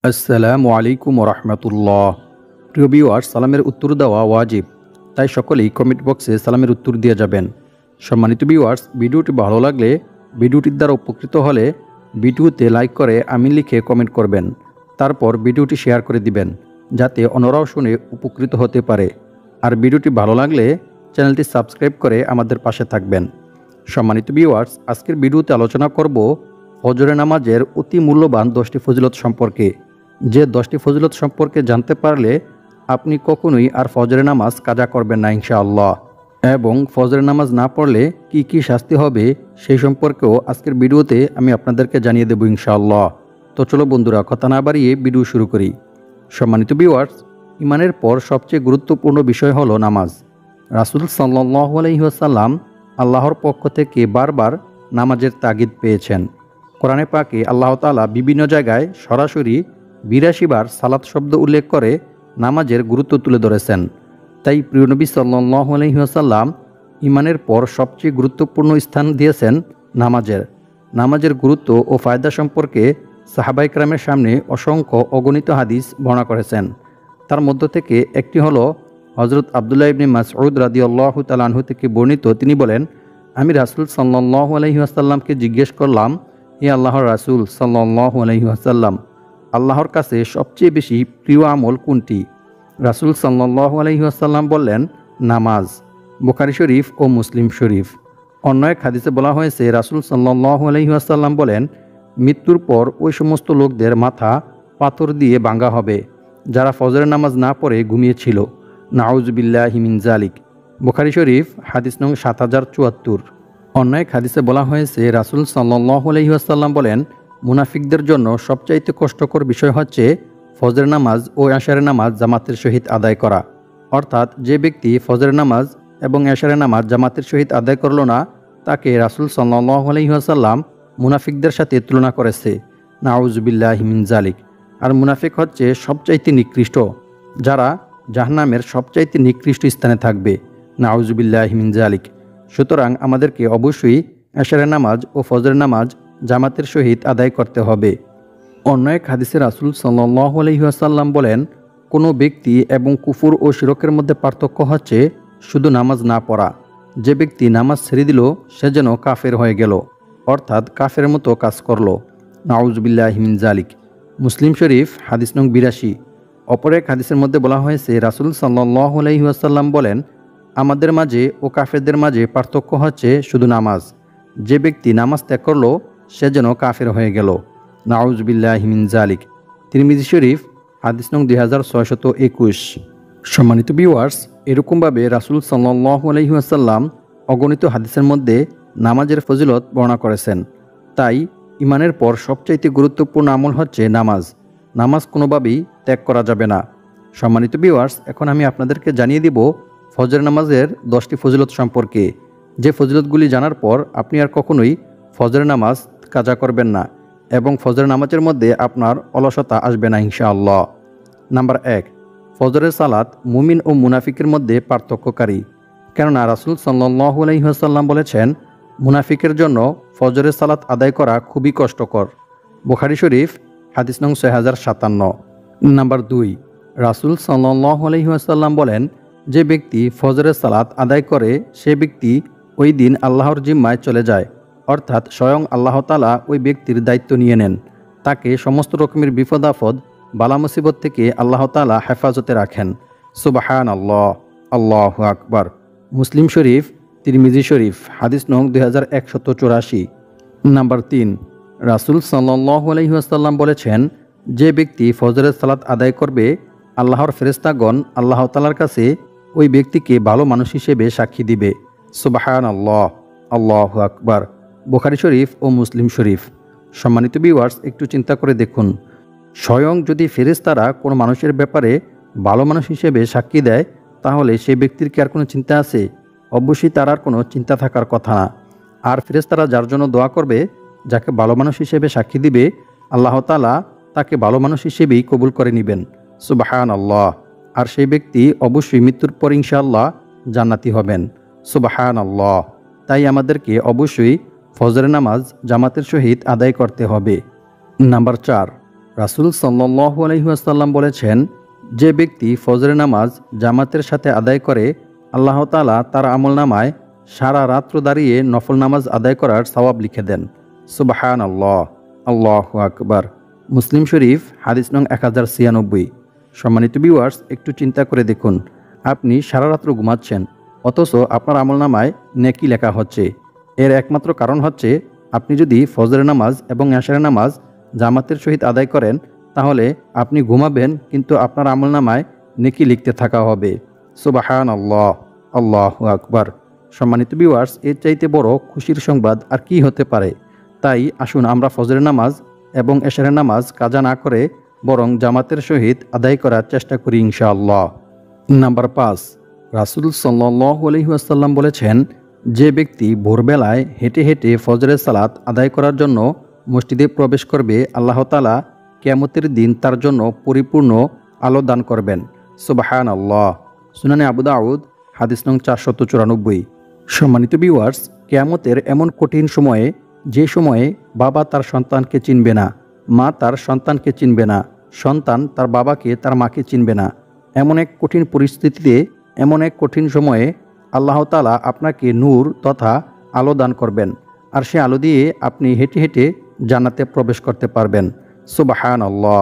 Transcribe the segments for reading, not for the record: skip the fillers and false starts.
আসসালামু আলাইকুম রহমতুল্লাহ। প্রিয় ভিউয়ার্স, সালামের উত্তর দেওয়া ওয়াজিব, তাই সকলেই কমেন্ট বক্সে সালামের উত্তর দিয়ে যাবেন। সম্মানিত ভিউয়ার্স, ভিডিওটি ভালো লাগলে, ভিডিওটির দ্বারা উপকৃত হলে ভিডিওতে লাইক করে আমিন লিখে কমেন্ট করবেন। তারপর ভিডিওটি শেয়ার করে দিবেন যাতে অন্যরাও শুনে উপকৃত হতে পারে। আর ভিডিওটি ভালো লাগলে চ্যানেলটি সাবস্ক্রাইব করে আমাদের পাশে থাকবেন। সম্মানিত ভিউয়ার্স, আজকের ভিডিওতে আলোচনা করব ফজরের নামাজের অতি মূল্যবান 10টি ফজিলত সম্পর্কে। যে 10টি ফজিলত সম্পর্কে জানতে পারলে আপনি কখনোই আর ফজরের নামাজ কাজা করবেন না ইনশাআল্লাহ। এবং ফজরের নামাজ না পড়লে কি কি শাস্তি হবে সেই সম্পর্কেও আজকের ভিডিওতে আমি আপনাদেরকে জানিয়ে দেব ইনশাআল্লাহ। তো চলো বন্ধুরা, কথা না বাড়িয়ে ভিডিও শুরু করি। সম্মানিত ভিউয়ার্স, ইমানের পর সবচেয়ে গুরুত্বপূর্ণ বিষয় হলো নামাজ। রাসূল সাল্লাল্লাহু আলাইহি ওয়াসাল্লাম আল্লাহর পক্ষ থেকে বারবার নামাজের তাগিদ পেয়েছেন। কোরআনে পাকে আল্লাহ তাআলা বিভিন্ন জায়গায় সরাসরি ৮২ বার সালাত শব্দ উল্লেখ করে নামাজের গুরুত্ব তুলে ধরেছেন। তাই প্রিয় নবী সাল্লাল্লাহু আলাইহি ওয়াসাল্লাম ইমানের পর সবচেয়ে গুরুত্বপূর্ণ স্থান দিয়েছেন নামাজের গুরুত্ব ও ফায়দা সম্পর্কে সাহাবায়ে কেরামের সামনে অসংখ্য অগণিত হাদিস বর্ণনা করেছেন। তার মধ্য থেকে একটি হলো হযরত আব্দুল্লাহ ইবনে মাসউদ রাদিয়াল্লাহু তাআলা আনহু থেকে বর্ণিত। তিনি বলেন, আমি রাসূল সাল্লাল্লাহু আলাইহি ওয়াসাল্লামকে জিজ্ঞেস করলাম, হে আল্লাহর রাসূল সাল্লাল্লাহু আলাইহি ওয়াসাল্লাম, আল্লাহর কাছে সবচেয়ে বেশি প্রিয় আমল কোনটি? রাসূল সাল্লাল্লাহু আলাইহি ওয়াসাল্লাম বললেন, নামাজ। বুখারী শরীফ ও মুসলিম শরীফ। অন্য এক হাদিসে বলা হয়েছে, রাসূল সাল্লাল্লাহু আলাইহি ওয়াসাল্লাম বলেন, মৃত্যুর পর ওই সমস্ত লোকদের মাথা পাথর দিয়ে ভাঙা হবে যারা ফজরের নামাজ না পড়ে ঘুমিয়েছিল। নাউযুবিল্লাহি মিন যালিক। বুখারী শরীফ হাদিস নং ৭০৭৪। অন্য এক হাদিসে বলা হয়েছে, রাসূল সাল্লাল্লাহু আলাইহি ওয়াসাল্লাম বলেন, মুনাফিকদের জন্য সবচাইতে কষ্টকর বিষয় হচ্ছে ফজরের নামাজ ও এশারের নামাজ জামাতের সহিত আদায় করা। অর্থাৎ যে ব্যক্তি ফজরের নামাজ এবং এশারের নামাজ জামাতের সহিত আদায় করল না, তাকে রাসূল সাল্লাল্লাহু আলাইহি ওয়াসাল্লাম মুনাফিকদের সাথে তুলনা করেছে। নাউযুবিল্লাহি মিন যালিক। আর মুনাফিক হচ্ছে সবচাইতে নিকৃষ্ট, যারা জাহান্নামের সবচাইতে নিকৃষ্ট স্থানে থাকবে। নাউযুবিল্লাহি মিন যালিক। সুতরাং আমাদেরকে অবশ্যই এশারের নামাজ ও ফজরের নামাজ জামাতের সহিত আদায় করতে হবে। অন্য এক হাদিসে রাসূল সাল্লাল্লাহু আলাইহি ওয়াসাল্লাম বলেন, কোনো ব্যক্তি এবং কুফর ও শিরকের মধ্যে পার্থক্য হচ্ছে শুধু নামাজ না পড়া। যে ব্যক্তি নামাজ ছেড়ে দিল সে যেন কাফের হয়ে গেল, অর্থাৎ কাফের মতো কাজ করল। নাউযুবিল্লাহি মিন যালিক। মুসলিম শরীফ হাদিস নং ৮২। অপর এক হাদিসের মধ্যে বলা হয়েছে, রাসূল সাল্লাল্লাহু আলাইহি ওয়াসাল্লাম বলেন, আমাদের মাঝে ও কাফেরদের মাঝে পার্থক্য হচ্ছে শুধু নামাজ। যে ব্যক্তি নামাজ ত্যাগ করল সে যেন কাফের হয়ে গেল। নাউযুবিল্লাহি মিন যালিক। তিরমিজি শরীফ হাদিস নং 2621। সম্মানিত ভিউয়ার্স, এরকমভাবে রাসূল সাল্লাল্লাহু আলাইহি ওয়াসাল্লাম অগণিত হাদিসের মধ্যে নামাজের ফজিলত বর্ণনা করেছেন। তাই ইমানের পর সবচাইতে গুরুত্বপূর্ণ আমল হচ্ছে নামাজ। নামাজ কোনোভাবেই ত্যাগ করা যাবে না। সম্মানিত ভিউয়ার্স, এখন আমি আপনাদেরকে জানিয়ে দিব ফজর নামাজের 10টি ফজিলত সম্পর্কে। যে ফজিলতগুলি জানার পর আপনি আর কখনোই ফজরের নামাজ কাজা করবেন না এবং ফজরের নামাজের মধ্যে আপনার অলসতা আসবে না ইনশাআল্লাহ। নাম্বার 1, ফজরের সালাত মুমিন ও মুনাফিকের মধ্যে পার্থক্যকারী। কেননা রাসূল সাল্লাল্লাহু আলাইহি ওয়াসাল্লাম বলেছেন, মুনাফিকের জন্য ফজরের সালাত আদায় করা খুবই কষ্টকর। বুখারী শরীফ হাদিস নং 6057। নাম্বার 2, রাসূল সাল্লাল্লাহু আলাইহি ওয়াসাল্লাম বলেন, যে ব্যক্তি ফজরের সালাত আদায় করে সে ব্যক্তি ওই দিন আল্লাহর জিম্মায় চলে যায়, অর্থাৎ স্বয়ং আল্লাহ তাআলা ওই ব্যক্তির দায়িত্ব নিয়ে নেন। তাকে সমস্ত রকমের বিপদ আপদ বালা মুসিবত থেকে আল্লাহ তাআলা হেফাজতে রাখেন। সুবহানাল্লাহ, আল্লাহু আকবার। মুসলিম শরীফ, তিরমিজি শরীফ হাদিস নং 2184। নাম্বার 3, রাসূল সাল্লাল্লাহু আলাইহি ওয়াসাল্লাম বলেছেন, যে ব্যক্তি ফজরের সালাত আদায় করবে আল্লাহর ফেরেশতাগণ আল্লাহ তাআলার কাছে ওই ব্যক্তিকে ভালো মানুষ হিসেবে সাক্ষী দিবে। সুবহানাল্লাহ, আল্লাহু আকবার। বুখারী শরীফ ও মুসলিম শরীফ। সম্মানিত ভিউয়ার্স, একটু চিন্তা করে দেখুন, স্বয়ং যদি ফেরেশতারা কোনো মানুষের ব্যাপারে ভালো মানুষ হিসেবে সাক্ষী দেয়, তাহলে সেই ব্যক্তির কি আর কোনো চিন্তা আছে? অবশ্যই তার আর কোনো চিন্তা থাকার কথা না। আর ফেরেশতারা যার জন্য দোয়া করবে, যাকে ভালো মানুষ হিসেবে সাক্ষী দিবে, আল্লাহ তাআলা তাকে ভালো মানুষ হিসেবেই কবুল করে নেবেন। সুবহানাল্লাহ। আর সেই ব্যক্তি অবশ্যই মৃত্যুর পর ইনশাআল্লাহ জান্নাতি হবেন। সুবহানাল্লাহ। তাই আমাদেরকে অবশ্যই ফজরের নামাজ জামাতের সহিত আদায় করতে হবে। নাম্বার 4, রাসূল সাল্লাল্লাহু আলাইহি ওয়াসাল্লাম বলেছেন, যে ব্যক্তি ফজরের নামাজ জামাতের সাথে আদায় করে আল্লাহ তাআলা তার আমলনামায় সারা রাত্র দাঁড়িয়ে নফল নামাজ আদায় করার সওয়াব লিখে দেন। সুবহানাল্লাহ, আল্লাহু আকবার। মুসলিম শরীফ হাদিস নং 1096। সম্মানিত ভিউয়ার্স, একটু চিন্তা করে দেখুন, আপনি সারা রাত্র ঘুমাচ্ছেন অথচ আপনার আমলনামায় নেকি লেখা হচ্ছে। এর একমাত্র কারণ হচ্ছে আপনি যদি ফজরের নামাজ এবং এশারের নামাজ জামাতের সহিত আদায় করেন তাহলে আপনি ঘুমাবেন কিন্তু আপনার আমলনামায় নেকি লিখতে থাকা হবে। সুবহানাল্লাহ, আল্লাহু আকবার। সম্মানিত ভিউয়ার্স, এর চাইতে বড় খুশির সংবাদ আর কি হতে পারে। তাই আসুন আমরা ফজরের নামাজ এবং এশারের নামাজ কাজা না করে বরং জামাতের সহিত আদায় করার চেষ্টা করি ইনশাআল্লাহ। নাম্বার 5, রাসূল সাল্লাল্লাহু আলাইহি ওয়াসাল্লাম বলেছেন, যে ব্যক্তি ভোরবেলায় হেঁটে হেঁটে ফজরের সালাত আদায় করার জন্য মসজিদে প্রবেশ করবে আল্লাহ তাআলা কিয়ামতের দিন তার জন্য পরিপূর্ণ আলো দান করবেন। সুবহানাল্লাহ। সুনানে আবু দাউদ হাদিস নং 494। সম্মানিত ভিউয়ার্স, কিয়ামতের এমন কঠিন সময়ে, যে সময়ে বাবা তার সন্তানকে চিনবে না, মা তার সন্তানকে চিনবে না, সন্তান তার বাবাকে তার মাকে চিনবে না, এমন এক কঠিন পরিস্থিতিতে, এমন এক কঠিন সময়ে আল্লাহ তাআলা আপনাকে নূর তথা আলো দান করবেন আর সে আলো দিয়ে আপনি হেঁটে হেঁটে জান্নাতে প্রবেশ করতে পারবেন। সুবহানাল্লাহ।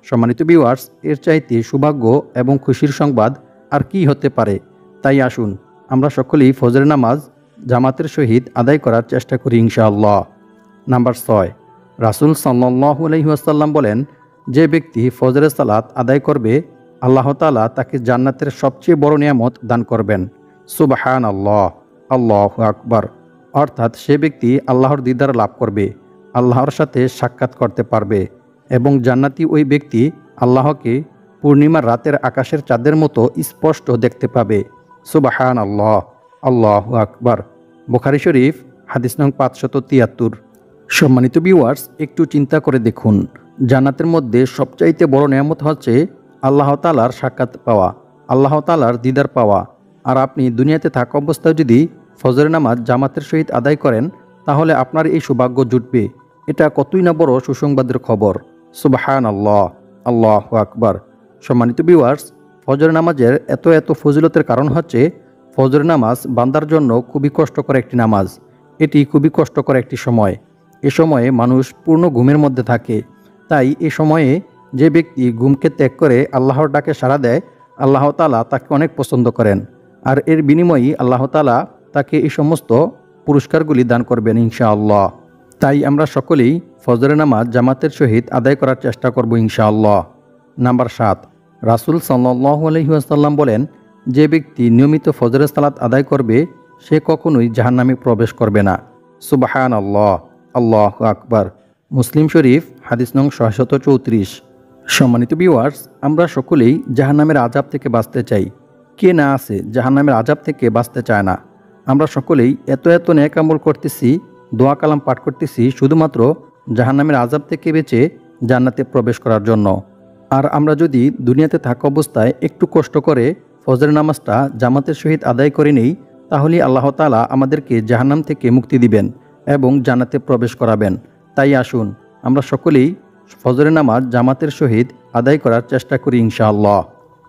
সম্মানিত ভিউয়ার্স, এর চাইতে সৌভাগ্য এবং খুশির সংবাদ আর কি হতে পারে। তাই আসুন আমরা সকলেই ফজরের নামাজ জামাতের সহিত আদায় করার চেষ্টা করি ইনশাআল্লাহ। নাম্বার 6, রাসূল সাল্লাল্লাহু আলাইহি ওয়াসাল্লাম বলেন, যে ব্যক্তি ফজরের সালাত আদায় করবে আল্লাহ তাআলা তাকে জান্নাতের সবচেয়ে বড় নিয়ামত দান করবেন। সুবহানাল্লাহ, আল্লাহু আকবার। অর্থাৎ সে ব্যক্তি আল্লাহর দিদার লাভ করবে, আল্লাহর সাথে সাক্ষাৎ করতে পারবে এবং জান্নাতি ওই ব্যক্তি আল্লাহকে পূর্ণিমার রাতের আকাশের চাঁদের মতো স্পষ্ট দেখতে পাবে। সুবহানাল্লাহ, আল্লাহু আকবার। বুখারী শরীফ হাদিস নং 573। সম্মানিত ভিউয়ার্স, একটু চিন্তা করে দেখুন, জান্নাতের মধ্যে সবচাইতে বড় নিয়ামত হচ্ছে আল্লাহ তাআলার সাক্ষাৎ পাওয়া, আল্লাহ তাআলার দিদার পাওয়া। আর আপনি দুনিয়াতে থাকা অবস্থায় যদি ফজরের নামাজ জামাতের সহিত আদায় করেন তাহলে আপনার এই সৌভাগ্য জুটবে। এটা কতই না বড় সুসংবাদের খবর। সুবহানাল্লাহ, আল্লাহু আকবার। সম্মানিত ভিউয়ার্স, ফজর নামাজের এত এত ফজিলতের কারণ হচ্ছে ফজর নামাজ বান্দার জন্য খুবই কষ্টকর একটি নামাজ। এটি খুবই কষ্টকর একটি সময়। এ সময়ে মানুষ পূর্ণ ঘুমের মধ্যে থাকে। তাই এ সময়ে যে ব্যক্তি ঘুমকে ত্যাগ করে আল্লাহর ডাকে সাড়া দেয় আল্লাহ তাআলা তাকে অনেক পছন্দ করেন আর এর বিনিময়েই আল্লাহ তাআলা তাকে এই সমস্ত পুরস্কারগুলি দান করবেন ইনশাআল্লাহ। তাই আমরা সকলেই ফজরের নামাজ জামাতের সহিত আদায় করার চেষ্টা করব ইনশাআল্লাহ। নাম্বার 7, রাসূল সাল্লাল্লাহু আলাইহি ওয়াসাল্লাম বলেন, যে ব্যক্তি নিয়মিত ফজরের সালাত আদায় করবে সে কখনোই জাহান্নামে প্রবেশ করবে না। সুবহানাল্লাহ, আল্লাহু আকবার। মুসলিম শরীফ হাদিস নং 634। সম্মানিত ভিউয়ার্স, আমরা সকলেই জাহান্নামের আযাব থেকে বাঁচতে চাই। কে না আছে জাহান্নামের আযাব থেকে বাঁচতে চায় না। আমরা সকলেই এত এত নেক আমল করতেছি, দোয়া কালাম পাঠ করতেছি শুধুমাত্র জাহান্নামের আযাব থেকে বেঁচে জান্নাতে প্রবেশ করার জন্য। আর আমরা যদি দুনিয়াতে থাকা অবস্থায় একটু কষ্ট করে ফজরের নামাজটা জামাতের সহিত আদায় করে নেই তাহলে আল্লাহ তাআলা আমাদেরকে জাহান্নাম থেকে মুক্তি দিবেন এবং জান্নাতে প্রবেশ করাবেন। তাই আসুন আমরা সকলেই ফজরের নামাজ জামাতের সহিত আদায় করার চেষ্টা করি ইনশাআল্লাহ।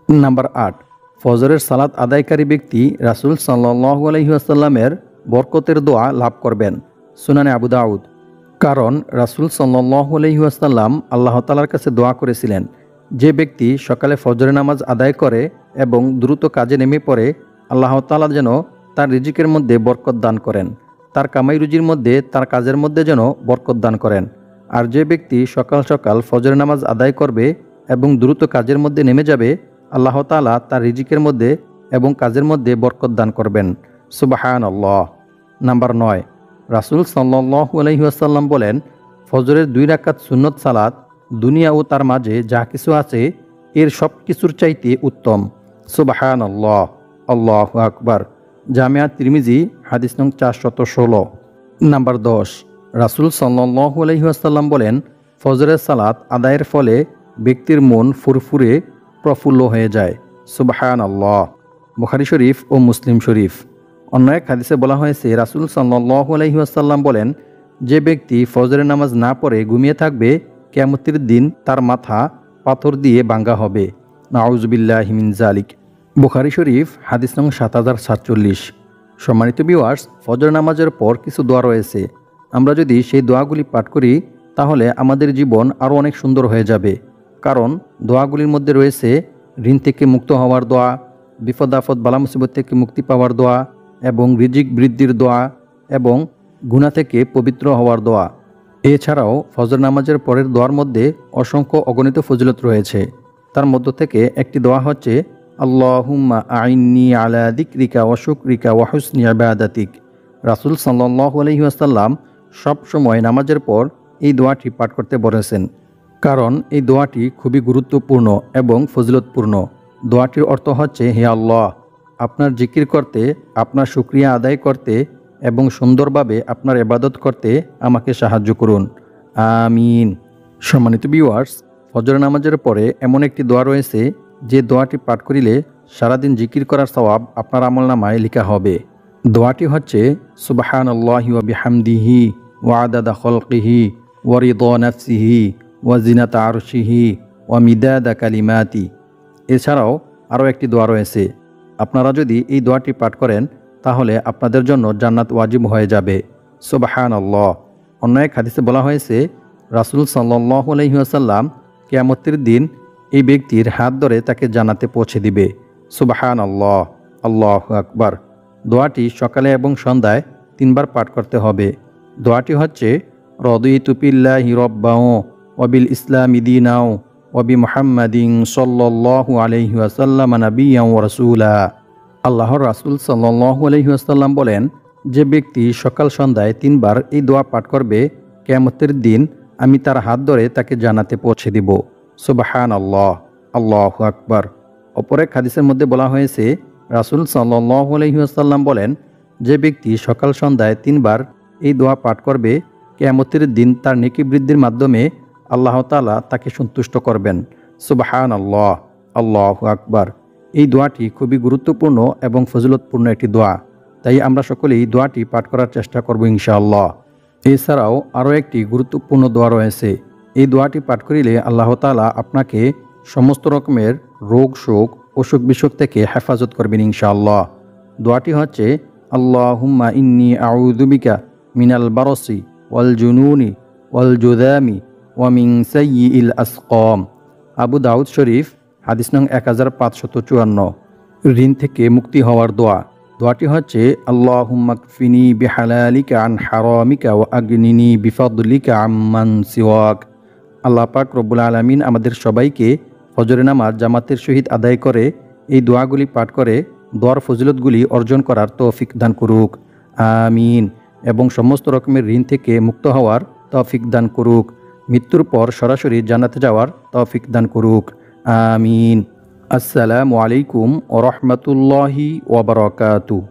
নাম্বার 8, ফজরের সালাত আদায়কারী ব্যক্তি রাসূল সাল্লাল্লাহু আলাইহি ওয়াসাল্লামের বরকতের দোয়া লাভ করবেন। সুনানে আবু দাউদ। কারণ রাসূল সাল্লাল্লাহু আলাইহি ওয়াসাল্লাম আল্লাহ তাআলার কাছে দোয়া করেছিলেন, যে ব্যক্তি সকালে ফজরের নামাজ আদায় করে এবং দ্রুত কাজে নেমে পড়ে আল্লাহ তাআলা যেন তার রিজিকের মধ্যে বরকত দান করেন, তার কামাই রুজির মধ্যে, তার কাজের মধ্যে যেন বরকত দান করেন। আর যে ব্যক্তি সকাল সকাল ফজরের নামাজ আদায় করবে এবং দ্রুত কাজের মধ্যে নেমে যাবে আল্লাহ তাআলা তার রিজিকের মধ্যে এবং কাজের মধ্যে বরকত দান করবেন। সুবহানাল্লাহ। নাম্বার 9, রাসূল সাল্লাল্লাহু আলাইহি ওয়াসাল্লাম বলেন, ফজরের 2 রাকাত সুন্নত সালাত দুনিয়া ও তার মাঝে যা কিছু আছে এর সব কিছুর চাইতে উত্তম। সুবহানাল্লাহ, আল্লাহু আকবার। জামিয়া তিরমিজি হাদিস নং 416। নাম্বার 10, রাসূল সাল্লাল্লাহু আলাইহি ওয়াসাল্লাম বলেন, ফজরের সালাত আদায়ের ফলে ব্যক্তির মন ফুরফুরে প্রফুল্ল হয়ে যায়। সুবহানাল্লাহ। বুখারী শরীফ ও মুসলিম শরীফ। অন্য এক হাদিসে বলা হয়েছে, রাসূল সাল্লাল্লাহু আলাইহি ওয়াসাল্লাম বলেন, যে ব্যক্তি ফজরের নামাজ না পড়ে ঘুমিয়ে থাকবে কিয়ামতের দিন তার মাথা পাথর দিয়ে ভাঙ্গা হবে। নাউজুবিল্লাহি মিন যালিক। বুখারী শরীফ হাদিস নং 7047। সম্মানিত ভিউয়ার্স, ফজর নামাজের পর কিছু দোয়া রয়েছে। আমরা যদি সেই দোয়াগুলি পাঠ করি তাহলে আমাদের জীবন আরও অনেক সুন্দর হয়ে যাবে। কারণ দোয়াগুলির মধ্যে রয়েছে ঋণ থেকে মুক্ত হওয়ার দোয়া, বিপদ আপদ বালা মুসিবত থেকে মুক্তি পাওয়ার দোয়া এবং রিজিক বৃদ্ধির দোয়া এবং গুনাহ থেকে পবিত্র হওয়ার দোয়া। এছাড়াও ফজর নামাজের পরের দোয়ার মধ্যে অসংখ্য অগণিত ফজিলত রয়েছে। তার মধ্য থেকে একটি দোয়া হচ্ছে আল্লাহুম্মা আইন্নি আলা যিকরিকা ওয়া শুকরিকা ওয়া হুসনি ইবাদাতিক। রাসূল সাল্লাল্লাহু আলাইহি ওয়াসাল্লাম সব সময় নামাজের পর এই দোয়াটি পাঠ করতে বলেছেন, কারণ এই দোয়াটি খুবই গুরুত্বপূর্ণ এবং ফজিলতপূর্ণ। দোয়াটির অর্থ হচ্ছে, হে আল্লাহ, আপনার জিকির করতে, আপনার শুকরিয়া আদায় করতে এবং সুন্দরভাবে আপনার ইবাদত করতে আমাকে সাহায্য করুন। আমিন। সম্মানিত ভিউয়ার্স, ফজর নামাজের পরে এমন একটি দোয়া রয়েছে যে দোয়াটি পাঠ করিলে সারাদিন জিকির করার সওয়াব আপনার আমলনামায় লেখা হবে। দোয়াটি হচ্ছে সুবহানাল্লাহি ওয়া বিহামদিহি ওয়া আদাদা খালকিহি ওয়া রিদা নাফসিহি ওয়া জিনাতা আরশিহি ওয়া মিদাদা কালিমাতি। এছাড়াও আরও একটি দোয়া রয়েছে। আপনারা যদি এই দোয়াটি পাঠ করেন তাহলে আপনাদের জন্য জান্নাত ওয়াজিব হয়ে যাবে। সুবহানাল্লাহ। অন্য এক হাদিসে বলা হয়েছে, রাসূল সাল্লাল্লাহু আলাইহি ওয়াসাল্লাম কিয়ামতের দিন এই ব্যক্তির হাত ধরে তাকে জান্নাতে পৌঁছে দিবে। সুবহানাল্লাহ, আল্লাহু আকবার। দোয়াটি সকালে এবং সন্ধ্যায় 3 বার পাঠ করতে হবে। দোয়াটি হচ্ছে রাদিতু বিল্লাহি রাব্বাও ওয়া বিল ইসলামি দীনাও ওয়া বি মুহাম্মাদিন সাল্লাল্লাহু আলাইহি ওয়াসাল্লাম নাবিয়্যান ওয়া রাসূলা। আল্লাহর রাসূল সাল্লাল্লাহু আলাইহি ওয়াসাল্লাম বলেন, যে ব্যক্তি সকাল সন্ধ্যায় 3 বার এই দোয়া পাঠ করবে, কিয়ামতের দিন আমি তার হাত ধরে তাকে জান্নাতে পৌঁছে দিব। সুবহানাল্লাহ, আল্লাহু আকবার। অপর এক হাদিসের মধ্যে বলা হয়েছে, রাসূল সাল্লাল্লাহু আলাইহি ওয়াসাল্লাম বলেন, যে ব্যক্তি সকাল সন্ধ্যায় 3 বার এই দোয়া পাঠ করবে, কিয়ামতের দিন তার নেকি বৃদ্ধির মাধ্যমে আল্লাহ তাআলা তাকে সন্তুষ্ট করবেন। সুবহানাল্লাহ, আল্লাহু আকবার। এই দোয়াটি খুবই গুরুত্বপূর্ণ এবং ফজিলতপূর্ণ একটি দোয়া, তাই আমরা সকলেই দোয়াটি পাঠ করার চেষ্টা করব ইনশাআল্লাহ। এছাড়াও আরও একটি গুরুত্বপূর্ণ দোয়া রয়েছে। এই দোয়াটি পাঠ করিলে আল্লাহ তাআলা আপনাকে সমস্ত রকমের রোগ শোক অসুখ বিসুখ থেকে হেফাজত করবেন ইনশাআল্লাহ। দোয়াটি হচ্ছে আল্লাহুম্মা ইন্নী আউযু বিকা মিনাল বারসি ওয়াল জুনুনি ওয়াল জুযামি ওয়া মিন সাইয়্যিল আসকাম। আবু দাউদ শরীফ হাদিস নং 1554। ঋণ থেকে মুক্তি হওয়ার দোয়া। দোয়াটি হচ্ছে আল্লাহুম্মা কফিনি বিহালালিকা আন হারামিকা ওয়া আগনিনি বিফাদলিকা আম্মান সিওয়াক। আল্লাহ পাক রব্বুল আলামিন আমাদের সবাইকে ফজরের নামাজ জামাতের সহিত আদায় করে এই দোয়াগুলি পাঠ করে দোয়ার ফজিলতগুলি অর্জন করার তৌফিক দান করুক। আমিন। এবং সমস্ত রকমের ঋণ থেকে মুক্ত হওয়ার তৌফিক দান করুক। মৃত্যুর পর সরাসরি জান্নাতে যাওয়ার তৌফিক দান করুক। আমিন। আসসালামু আলাইকুম ওয়া রাহমাতুল্লাহি ওয়া বারাকাতুহু।